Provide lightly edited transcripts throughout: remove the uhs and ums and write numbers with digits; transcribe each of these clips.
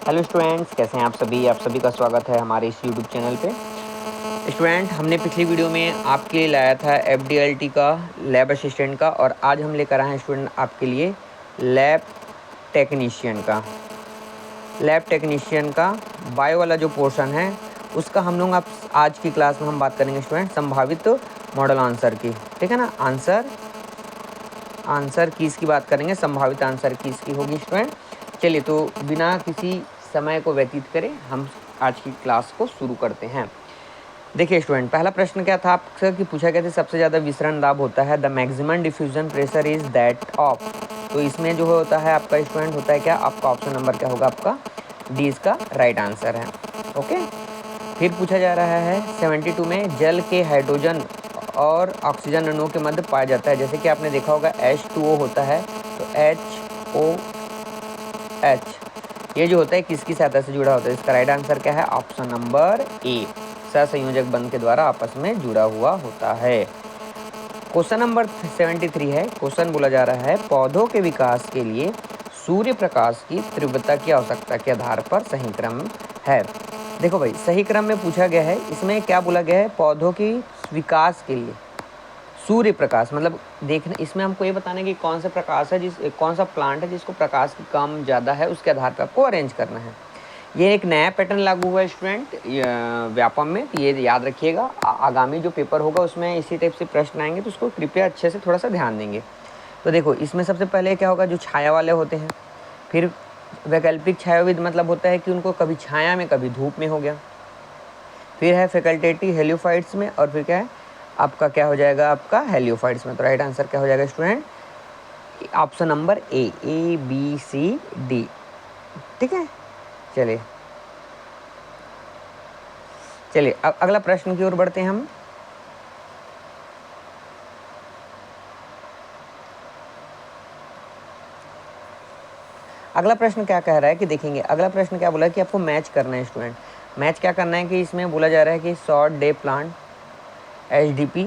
Hello students, कैसे हैं आप सभी का स्वागत है हमारे इस यूट्यूब चैनल पे। स्टूडेंट, हमने पिछली वीडियो में आपके लिए लाया था एफडीएलटी का लैब असिस्टेंट का, और आज हम लेकर आए हैं स्टूडेंट आपके लिए लैब टेक्नीशियन का बायो वाला जो पोर्शन है उसका हम लोग आज की क्लास में हम बात करेंगे स्टूडेंट संभावित मॉडल आंसर की। ठीक है ना, आंसर कीज़ की बात करेंगे, संभावित आंसर कीज़ की होगी स्टूडेंट। चलिए, तो बिना किसी समय को व्यतीत करें हम आज की क्लास को शुरू करते हैं। देखिए स्टूडेंट, पहला प्रश्न क्या था आपसे कि पूछा गया था सबसे ज़्यादा विसरण दाब होता है, the maximum diffusion pressure is that of. तो इसमें जो होता है आपका स्टूडेंट होता है क्या, आपका ऑप्शन नंबर क्या होगा, आपका डी इसका राइट आंसर है। ओके, फिर पूछा जा रहा है 72 में जल के हाइड्रोजन और ऑक्सीजन अणुओं के मध्य पाया जाता है। जैसे कि आपने देखा होगा H2O होता है, तो HOH ये जो होता है किसकी सहायता से जुड़ा होता है, इसका राइट आंसर क्या है, ऑप्शन नंबर ए, सहसंयोजक बंध के द्वारा आपस में जुड़ा हुआ होता है। क्वेश्चन नंबर 73 है, क्वेश्चन बोला जा रहा है पौधों के विकास के लिए सूर्य प्रकाश की तीव्रता की आवश्यकता के आधार पर सही क्रम है। देखो भाई, सही क्रम में पूछा गया है, इसमें क्या बोला गया है, पौधों की विकास के लिए सूर्य प्रकाश मतलब देखना, इसमें हमको ये बताना है कि कौन सा प्रकाश है, कौन सा प्लांट है जिसको प्रकाश की कम ज़्यादा है, उसके आधार पर आपको अरेंज करना है। ये एक नया पैटर्न लागू हुआ है स्टूडेंट व्यापम में, तो ये याद रखिएगा। आगामी जो पेपर होगा उसमें इसी टाइप से प्रश्न आएंगे, तो उसको कृपया अच्छे से थोड़ा सा ध्यान देंगे। तो देखो, इसमें सबसे पहले क्या होगा, जो छाया वाले होते हैं, फिर वैकल्पिक छायाविद मतलब होता है कि उनको कभी छाया में कभी धूप में हो गया, फिर है फैकल्टेटिव हेलियोफाइट्स में, और फिर क्या है आपका, क्या हो जाएगा आपका हेलियोफाइट्स में। तो राइट आंसर क्या हो जाएगा student, option number A B C D. ठीक है, चलिए अब अगला प्रश्न की ओर बढ़ते हैं हम। अगला प्रश्न क्या कह रहा है कि देखेंगे, अगला प्रश्न क्या बोला है कि आपको मैच करना है स्टूडेंट। मैच क्या करना है कि इसमें बोला जा रहा है कि शॉर्ट डे प्लांट HDP,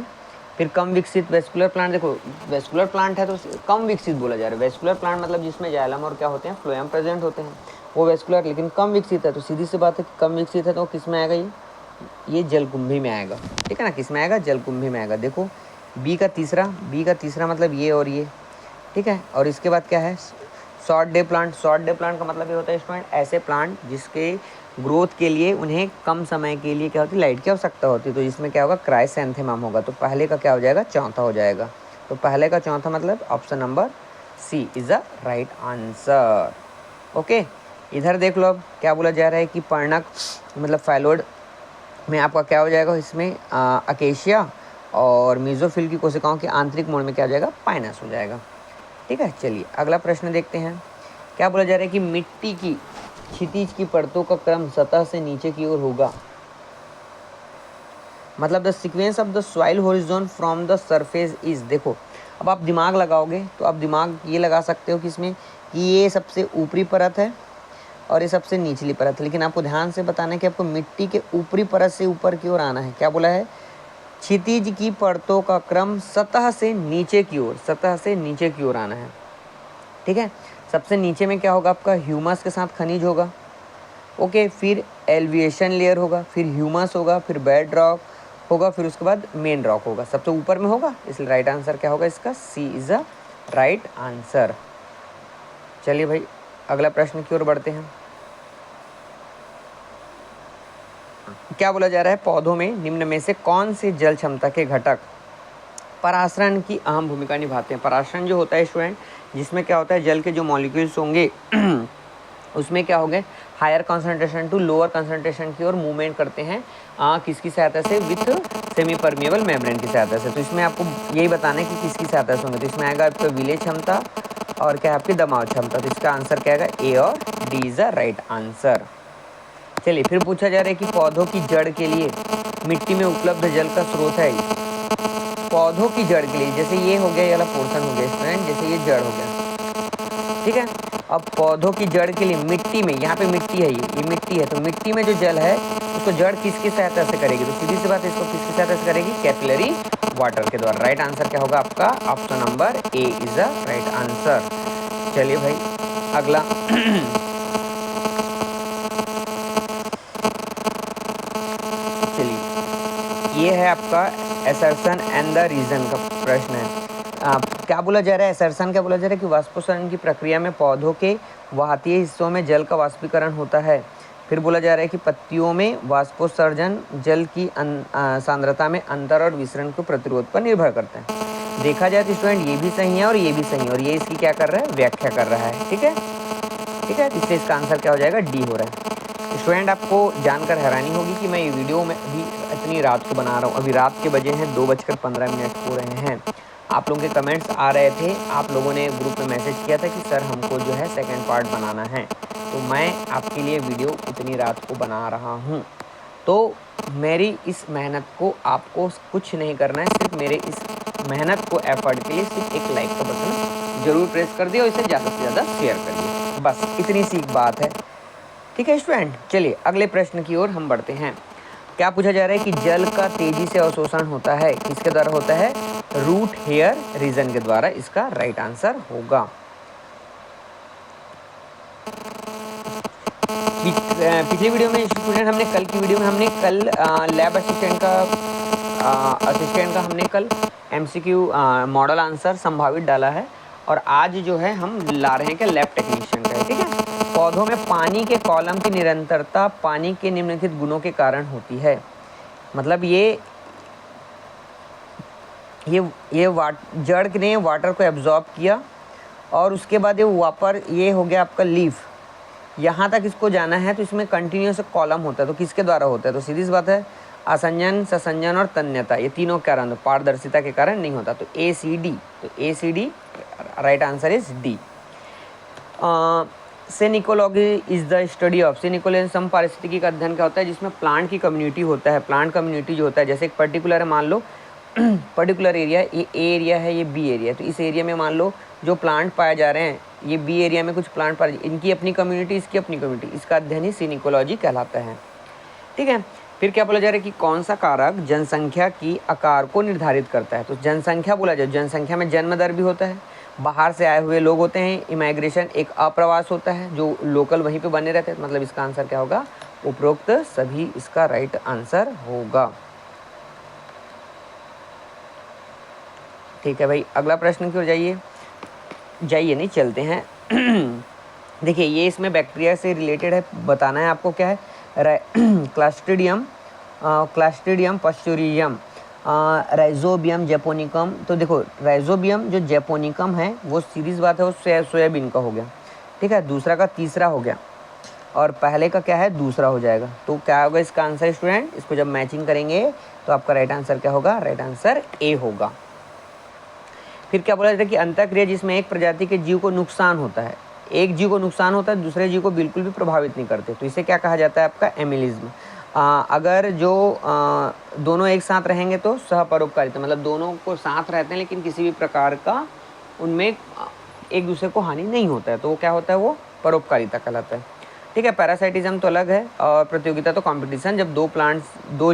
फिर कम विकसित वेस्कुलर प्लांट। देखो, वेस्कुलर प्लांट है तो कम विकसित बोला जा रहा है। वेस्कुलर प्लांट मतलब जिसमें जाइलम और क्या होते हैं, फ्लोएम प्रेजेंट होते हैं, वो वेस्कुलर, लेकिन कम विकसित है तो सीधी सी बात है कि कम विकसित है तो किस में आएगा, ये जलकुंभी में आएगा। ठीक है ना, किस में आएगा, जलकुंभी में आएगा। देखो बी का तीसरा मतलब ये और ये। ठीक है, और इसके बाद क्या है, शॉर्ट डे प्लांट का मतलब ये होता है स्टूडेंट ऐसे प्लांट जिसके ग्रोथ के लिए उन्हें कम समय के लिए क्या होती है, लाइट की आवश्यकता होती है। तो इसमें क्या होगा, क्राइसैंथेमम होगा। तो पहले का क्या हो जाएगा, चौथा हो जाएगा। तो पहले का चौथा मतलब option number C is the right answer. Okay, इधर देख लो, अब क्या बोला जा रहा है कि पर्णक मतलब फाइलोड में आपका क्या हो जाएगा, इसमें अकेशिया और मीजोफिल की कोशिकाओं के आंतरिक मोड़ में क्या हो जाएगा, पाइनस हो जाएगा। ठीक है, चलिए अगला प्रश्न देखते हैं। क्या बोला जा रहा है कि मिट्टी की क्षितिज की परतों का क्रम सतह से नीचे की ओर होगा, मतलब the sequence of the soil horizon from the surface is. देखो, अब आप दिमाग लगाओगे तो आप दिमाग ये लगा सकते हो कि इसमें कि ये सबसे ऊपरी परत है और ये सबसे निचली परत है, लेकिन आपको ध्यान से बताना है कि आपको मिट्टी के ऊपरी परत से ऊपर की ओर आना है। क्या बोला है, क्षितिज की परतों का क्रम सतह से नीचे की ओर आना है। ठीक है, सबसे नीचे में क्या होगा, आपका ह्यूमस के साथ खनिज होगा। ओके, फिर एलिवेशन लेयर होगा, फिर ह्यूमस होगा, फिर बेड रॉक होगा, फिर उसके बाद मेन रॉक होगा, सबसे ऊपर में होगा। इसलिए राइट आंसर क्या होगा इसका, सी इज द राइट आंसर। चलिए भाई, अगला प्रश्न की ओर बढ़ते हैं। क्या बोला जा रहा है, पौधों में निम्न में से कौन से जल क्षमता के घटक पराशरण की अहम भूमिका निभाते हैं। पराशरण जो होता है स्टूडेंट, जिसमें क्या होता है, जल के जो मॉलिक्यूल्स होंगे उसमें क्या हो गए, higher concentration to lower concentration की ओर मूवमेंट करते हैं, किसकी सहायता से, विथ सेमी परमिएबल मेम्ब्रेन की सहायता से। तो इसमें आपको यही बताना है कि किसकी सहायता से होंगे। तो इसमें आएगा आपका विलेय क्षमता और क्या है आपकी दबाव क्षमता। तो इसका आंसर क्या आएगा, ए और D is the right answer. चलिए, फिर पूछा जा रहा है कि पौधों की जड़ के लिए मिट्टी में उपलब्ध जल का स्रोत है। पौधों की जड़ के लिए, जैसे ये हो गया, ये वाला पोर्शन हो गया स्टूडेंट, जैसे ये जड़ हो गया। ठीक है, अब पौधों की जड़ के लिए मिट्टी में, यहाँ पे मिट्टी है, ये मिट्टी है, तो मिट्टी में जो जल है उसको जड़ किसकी सहायता से करेगी, तो सीधी सी बात है, इसको किसकी सहायता से करेगी, कैपिलरी वाटर के द्वारा। राइट आंसर क्या होगा आपका, option number A is the right answer. चलिए भाई, अगला है आपका एसर्शन एंड द रीज़न का प्रश्न है। क्या बोला जा रहा है, एसर्शन क्या बोला जा रहा है कि वाष्पोत्सर्जन की प्रक्रिया में पौधों के वाहतीय हिस्सों में जल का वाष्पीकरण होता है। फिर बोला जा रहा है कि पत्तियों में वाष्पोत्सर्जन जल की सांद्रता में अंतर और विसरण के प्रतिरोध पर निर्भर करता है। देखा जाए तो स्टूडेंट ये भी सही है और ये भी सही है, और ये इसकी क्या कर रहा है, व्याख्या कर रहा है। ठीक है, ठीक है, इसलिए इसका आंसर क्या हो जाएगा, डी हो रहा है। स्टूडेंट आपको जानकर हैरानी होगी कि मैं ये वीडियो में भी इतनी रात को बना रहा हूँ। अभी रात के बजे हैं 2:15 हो रहे हैं। आप लोगों के कमेंट्स आ रहे थे, आप लोगों ने ग्रुप में मैसेज किया था कि सर हमको जो है सेकंड पार्ट बनाना है, तो मैं आपके लिए वीडियो इतनी रात को बना रहा हूँ। तो मेरी इस मेहनत को आपको कुछ नहीं करना है, सिर्फ मेरे इस मेहनत को एफर्ट के लिए सिर्फ एक लाइक का बटन जरूर प्रेस कर दिए और इसे ज़्यादा से ज़्यादा शेयर करिए, बस इतनी सी बात है। ठीक है स्टूडेंट, चलिए अगले प्रश्न की ओर हम बढ़ते हैं। क्या पूछा जा रहा है कि जल का तेजी से अवशोषण होता है, किसके द्वारा होता है, रूट हेयर रीजन के द्वारा। इसका राइट आंसर होगा। पिछली वीडियो में स्टूडेंट हमने कल की वीडियो में हमने कल लैब असिस्टेंट का हमने कल एमसीक्यू मॉडल आंसर संभावित डाला है, और आज जो है हम ला रहे हैं कि लैब टेक्नीशियन का है। ठीक है, पौधों में पानी के कॉलम की निरंतरता पानी के निम्नलिखित गुणों के कारण होती है। मतलब ये जड़ ने वाटर को एब्जॉर्ब किया और उसके बाद ये वापर ये हो गया आपका लीफ, यहाँ तक इसको जाना है तो इसमें कंटिन्यूस कॉलम होता है। तो किसके द्वारा होता है, तो सीधी सी बात है आसंजन, ससंजन और तन्यता, ये तीनों के कारण, पारदर्शिता के कारण नहीं होता। तो ACD, तो ACD right answer is D. Synecology is the study of, synecology पारिस्थितिकी का अध्ययन क्या होता है, जिसमें प्लांट की कम्युनिटी होता है। प्लांट कम्युनिटी जो होता है, जैसे एक पर्टिकुलर है, मान लो पर्टिकुलर एरिया, ये ए एरिया है, ये बी एरिया है, तो इस एरिया में मान लो जो प्लांट पाए जा रहे हैं, ये बी एरिया में कुछ प्लांट पाए, इनकी अपनी कम्युनिटी, इसकी अपनी कम्युनिटी, इसका अध्ययन ही सिनिकोलॉजी कहलाता है। ठीक है, फिर क्या बोला जा रहा है कि कौन सा कारक जनसंख्या की आकार को निर्धारित करता है। तो जनसंख्या बोला जाए, जनसंख्या में जन्म दर भी होता है, बाहर से आए हुए लोग होते हैं, इमाइग्रेशन एक अप्रवास होता है, जो लोकल वहीं पे बने रहते हैं। मतलब इसका आंसर क्या होगा, उपरोक्त सभी इसका राइट आंसर होगा। ठीक है भाई, अगला प्रश्न की ओर जाइए नहीं, चलते हैं। देखिए ये इसमें बैक्टीरिया से रिलेटेड है, बताना है आपको क्या है, क्लास्ट्रीडियम पश्चुरियम, राइजोबियम जैपोनिकम। तो देखो राइजोबियम जो जैपोनिकम है वो सीरीज बात है, वो सोयाबीन का हो गया। ठीक है, दूसरा का तीसरा हो गया, और पहले का क्या है, दूसरा हो जाएगा। तो क्या होगा इसका आंसर स्टूडेंट, इसको जब मैचिंग करेंगे तो आपका राइट आंसर क्या होगा, राइट आंसर ए होगा। फिर क्या बोला जाता है कि अंतःक्रिया जिसमें एक प्रजाति के जीव को नुकसान होता है, एक जीव को नुकसान होता है, दूसरे जीव को बिल्कुल भी प्रभावित नहीं करते, तो इसे क्या कहा जाता है, आपका एमिलिज्म। अगर जो दोनों एक साथ रहेंगे तो सहपरोपकारिता, मतलब दोनों को साथ रहते हैं लेकिन किसी भी प्रकार का उनमें एक दूसरे को हानि नहीं होता है, तो वो क्या होता है, वो परोपकारिता कहलाता है। ठीक है, पैरासाइटिज्म तो अलग है, और प्रतियोगिता तो कंपटीशन, जब दो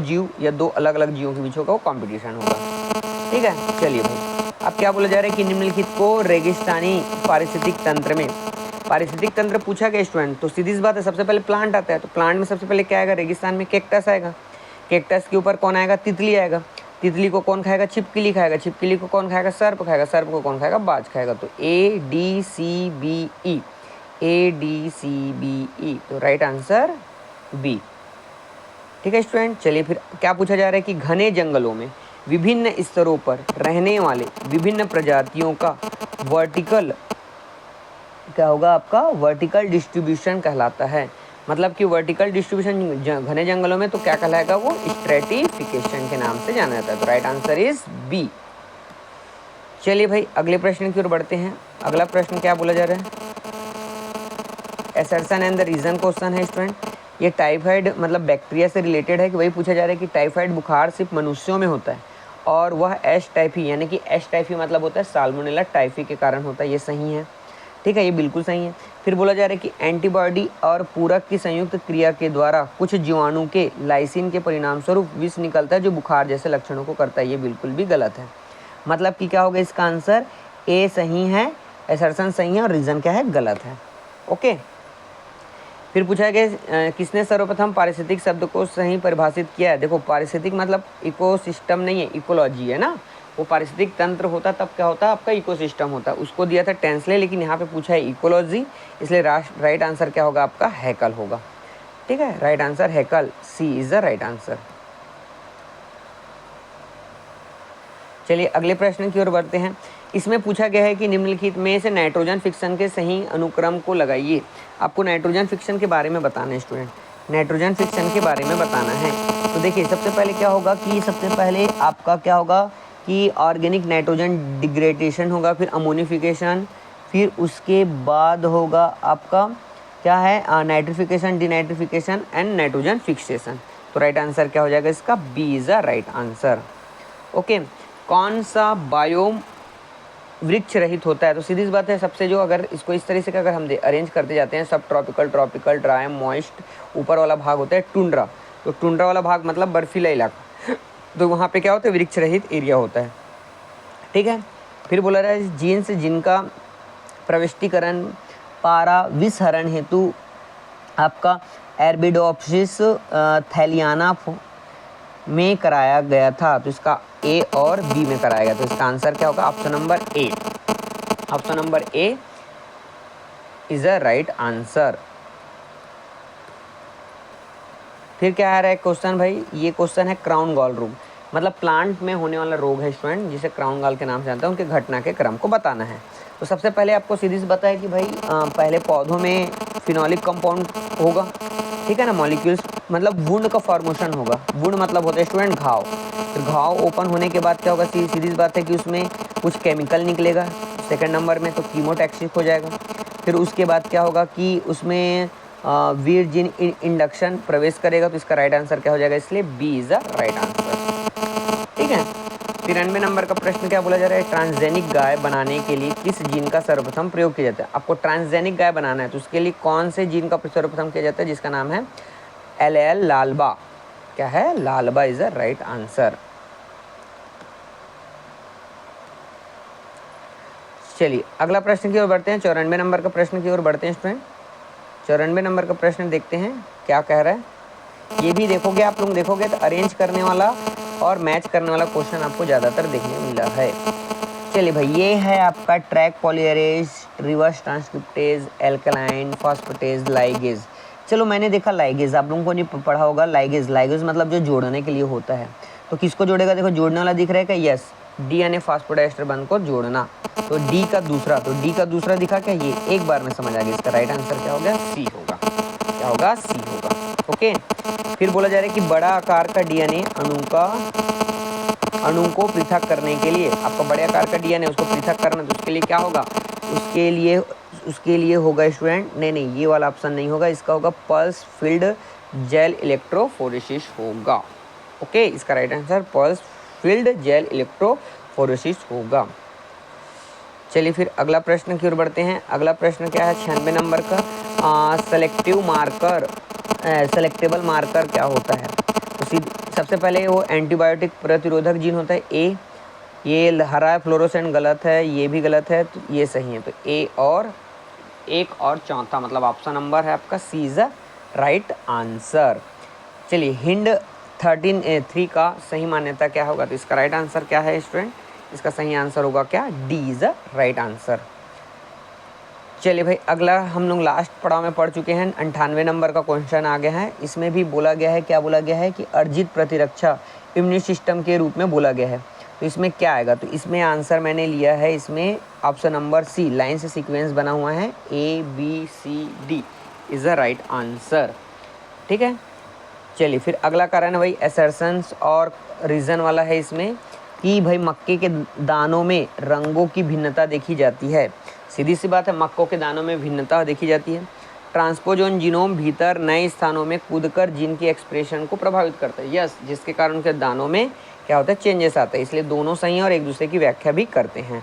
जीव या दो अलग अलग जीवों के बीच होगा वो कंपटीशन होगा। ठीक है, चलिए भाई, अब क्या बोला जा रहा है कि निम्नलिखित को रेगिस्तानी पारिस्थितिक तंत्र में, पारिस्थितिक तंत्र पूछा गया स्टूडेंट, तो सीधी सी बात है, सबसे पहले प्लांट आता है, तो प्लांट में सबसे पहले क्या आएगा, रेगिस्तान में कैक्टस आएगा, कैक्टस के ऊपर कौन आएगा, तितली आएगा, तितली को कौन खाएगा, छिपकली खाएगा, छिपकली को कौन खाएगा, सर्प खाएगा, सर्प को कौन खाएगा, बाज खाएगा। तो ADCBE, तो राइट आंसर बी। ठीक है स्टूडेंट, चलिए फिर क्या पूछा जा रहा है कि घने जंगलों में विभिन्न स्तरों पर रहने वाले विभिन्न प्रजातियों का वर्टिकल क्या होगा, आपका वर्टिकल डिस्ट्रीब्यूशन कहलाता है। मतलब कि वर्टिकल डिस्ट्रीब्यूशन घने जंगलों में तो क्या कहलाएगा, वो स्ट्रेटिफिकेशन के नाम से जाना जाता है। तो राइट आंसर इज बी। चलिए भाई अगले प्रश्न की ओर बढ़ते हैं। अगला प्रश्न क्या बोला जा रहा है, assertion and the reason question है स्टूडेंट। ये टाइफाइड मतलब बैक्टीरिया से रिलेटेड है, कि वही पूछा जा रहा है कि टाइफाइड बुखार सिर्फ मनुष्यों में होता है, और वह एश टाइफी यानी कि एश टाइफी मतलब होता है साल्मोनेला टाइफी के कारण होता है। ये सही है, ठीक है, ये बिल्कुल सही है। फिर बोला जा रहा है कि एंटीबॉडी और पूरक की संयुक्त क्रिया के द्वारा कुछ जीवाणु के लाइसिन के परिणाम स्वरूप विष निकलता है जो बुखार जैसे लक्षणों को करता है। ये बिल्कुल भी गलत है। मतलब कि क्या होगा इसका आंसर, ए सही है, एसर्शन सही है, और रीज़न क्या है, गलत है। ओके, फिर पूछा है कि किसने सर्वप्रथम पारिस्थितिक शब्द को सही परिभाषित किया है। देखो पारिस्थितिक मतलब इकोसिस्टम नहीं है, इकोलॉजी है ना, वो पारिस्थितिक तंत्र होता तब क्या होता है आपका इकोसिस्टम होता है, उसको दिया था टेंसले, लेकिन यहाँ पे पूछा है इकोलॉजी, इसलिए राइट आंसर क्या होगा आपका हैकल होगा। ठीक है, right answer Haeckel, C is the right answer. चलिए अगले प्रश्न की ओर बढ़ते हैं। इसमें पूछा गया है कि निम्नलिखित में से नाइट्रोजन फिक्शन के सही अनुक्रम को लगाइए। आपको नाइट्रोजन फिक्शन के बारे में बताना है स्टूडेंट, नाइट्रोजन फिक्शन के बारे में बताना है। तो देखिए सबसे पहले क्या होगा कि सबसे पहले आपका क्या होगा कि ऑर्गेनिक नाइट्रोजन डिग्रेडेशन होगा, फिर अमोनिफिकेशन, फिर उसके बाद होगा आपका क्या है nitrification, denitrification and nitrogen fixation. तो राइट आंसर क्या हो जाएगा इसका, B is the right answer. Okay, कौन सा बायोम वृक्ष रहित होता है। तो सीधी सी बात है, सबसे जो अगर इसको इस तरह से अगर हम अरेंज करते जाते हैं, सब ट्रॉपिकल, ट्रॉपिकल, ड्राई, मॉइस्ट, ऊपर वाला भाग होता है टुंड्रा। तो टुंड्रा वाला भाग मतलब बर्फीला इलाका, तो वहाँ पे क्या होता है वृक्ष रहित एरिया होता है। ठीक है, फिर बोला रहा है जीन्स जिनका प्रविष्टिकरण पाराविसरण हेतु आपका एर्बिडोप्सिस थैलियाना में कराया गया था। तो इसका ए और बी में कराया गया, तो इसका आंसर क्या होगा, option number A. Option number A is a right answer. फिर क्या आ रहा है क्वेश्चन भाई, ये क्वेश्चन है क्राउन गॉल रोग, मतलब प्लांट में होने वाला रोग है स्टूडेंट, जिसे क्राउन गॉल के नाम से जानते हैं, उनके घटना के क्रम को बताना है। तो सबसे पहले आपको सीधी सी बताया कि भाई पहले पौधों में फिनोलिक कंपाउंड होगा, ठीक है ना, मॉलिक्यूल्स, मतलब वुंड का फॉर्मेशन होगा। वुंड मतलब होता है स्टूडेंट घाव। फिर घाव ओपन होने के बाद क्या होगा, सीधी सी बात है कि उसमें कुछ केमिकल निकलेगा सेकंड नंबर में, तो कीमोटैक्सिस हो जाएगा। फिर उसके बाद क्या होगा कि उसमें वीरजिन इंडक्शन प्रवेश करेगा, तो इसका राइट आंसर क्या हो जाएगा, इसलिए B is the right answer. ठीक है, 93 नंबर का प्रश्न क्या बोला जा रहा है, ट्रांसजेनिक गाय बनाने के लिए किस जीन का सर्वप्रथम प्रयोग किया जाता है। आपको ट्रांसजेनिक गाय बनाना है तो उसके लिए कौन से जीन का सर्वप्रथम किया जाता है, जिसका नाम है एल लालबा। क्या है, लालबा इज द राइट आंसर। चलिए अगला प्रश्न की ओर बढ़ते हैं, 94 नंबर का प्रश्न की ओर बढ़ते हैं स्टूडेंट। 94 नंबर का प्रश्न देखते हैं क्या कह रहा है। ये भी देखोगे आप लोग, देखोगे तो अरेंज करने वाला और मैच करने वाला क्वेश्चन आपको ज़्यादातर देखने मिला है। चलिए भाई, ये है आपका track polymerase, reverse transcriptase, alkaline phosphatase, ligase. चलो मैंने देखा लाइगेज, आप लोगों को नहीं पढ़ा होगा लाइगेज। लाइगेज मतलब जो जोड़ने के लिए होता है, तो किसको जोड़ेगा, देखो जोड़ने वाला दिख रहा है क्या, यस, डीएनए फास्फोडाइस्टर बंध को जोड़ना, तो डी का दूसरा, तो डी का दूसरा दिखा क्या, ये एक बार में समझ आ गया। इसका राइट आंसर क्या होगा, सी होगा। क्या होगा, सी होगा। ओके, फिर बोला जा रहा है कि बड़ा आकार का डीएनए अणु को पृथक करने के लिए, आपका बड़े आकार का डीएनए उसको पृथक करना, तो उसके लिए क्या होगा, उसके लिए होगा स्टूडेंट, नहीं ये वाला ऑप्शन नहीं होगा, इसका होगा पल्स फील्ड जेल इलेक्ट्रोफोरेसिस होगा। ओके, इसका right answer pulse field gel electrophoresis होगा। चलिए फिर अगला प्रश्न की ओर बढ़ते हैं। अगला प्रश्न क्या है, 96 नंबर का, सेलेक्टेबल मार्कर क्या होता है। तो सबसे पहले वो एंटीबायोटिक प्रतिरोधक जीन होता है ए, ये हरा फ्लोरोसेंट गलत है, ये भी गलत है, तो ये सही है। तो ए और एक और चौथा मतलब ऑप्शन नंबर है आपका सी इज द राइट आंसर। चलिए हिंड 13A3 का सही मान्यता क्या होगा, तो इसका राइट आंसर क्या है स्टूडेंट, इसका सही आंसर होगा क्या, D is the right answer. चलिए भाई, अगला हम लोग लास्ट पड़ाव में पढ़ चुके हैं, 98 नंबर का क्वेश्चन आ गया है। इसमें भी बोला गया है, क्या बोला गया है कि अर्जित प्रतिरक्षा इम्यून सिस्टम के रूप में बोला गया है। तो इसमें क्या आएगा, तो इसमें आंसर मैंने लिया है, इसमें ऑप्शन नंबर सी, लाइन से सीक्वेंस बना हुआ है, A B C D is the right answer. ठीक है, चलिए फिर अगला कारण है भाई एसर्शंस और रीज़न वाला है इसमें, कि भाई मक्के के दानों में रंगों की भिन्नता देखी जाती है। सीधी सी बात है, मक्कों के दानों में भिन्नता देखी जाती है। ट्रांसपोजोन जीनोम भीतर नए स्थानों में कूदकर जीन की एक्सप्रेशन को प्रभावित करता है, यस, जिसके कारण उनके दानों में क्या होता है, चेंजेस आता है। इसलिए दोनों सही हैं और एक दूसरे की व्याख्या भी करते हैं।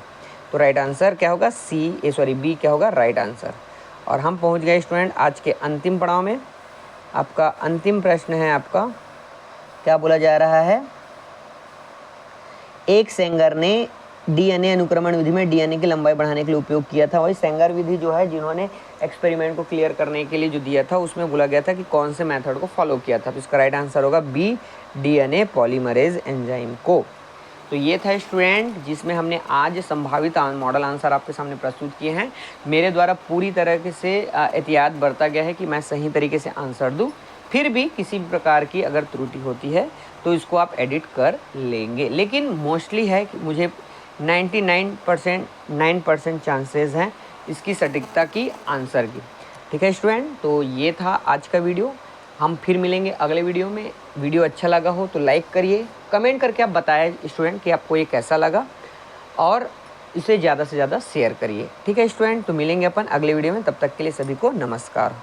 तो राइट आंसर क्या होगा, बी क्या होगा राइट आंसर। और हम पहुँच गए स्टूडेंट आज के अंतिम पड़ाव में। आपका अंतिम प्रश्न है, आपका क्या बोला जा रहा है, एक सेंगर ने डीएनए अनुक्रमण विधि में डीएनए की लंबाई बढ़ाने के लिए उपयोग किया था। वही सेंगर विधि जो है, जिन्होंने एक्सपेरिमेंट को क्लियर करने के लिए जो दिया था उसमें बोला गया था कि कौन से मेथड को फॉलो किया था। तो इसका राइट आंसर होगा बी, DNA पॉलीमरेज एंजाइम को। तो ये था स्टूडेंट जिसमें हमने आज संभावित मॉडल आंसर आपके सामने प्रस्तुत किए हैं। मेरे द्वारा पूरी तरह से एहतियात बरता गया है कि मैं सही तरीके से आंसर दूं। फिर भी किसी भी प्रकार की अगर त्रुटि होती है तो इसको आप एडिट कर लेंगे, लेकिन मोस्टली है कि मुझे 99% चांसेस हैं इसकी सटीकता की आंसर की। ठीक है स्टूडेंट, तो ये था आज का वीडियो। हम फिर मिलेंगे अगले वीडियो में। वीडियो अच्छा लगा हो तो लाइक करिए, कमेंट करके आप बताएं स्टूडेंट कि आपको ये कैसा लगा, और इसे ज़्यादा से ज़्यादा शेयर करिए। ठीक है स्टूडेंट, तो मिलेंगे अपन अगले वीडियो में। तब तक के लिए सभी को नमस्कार।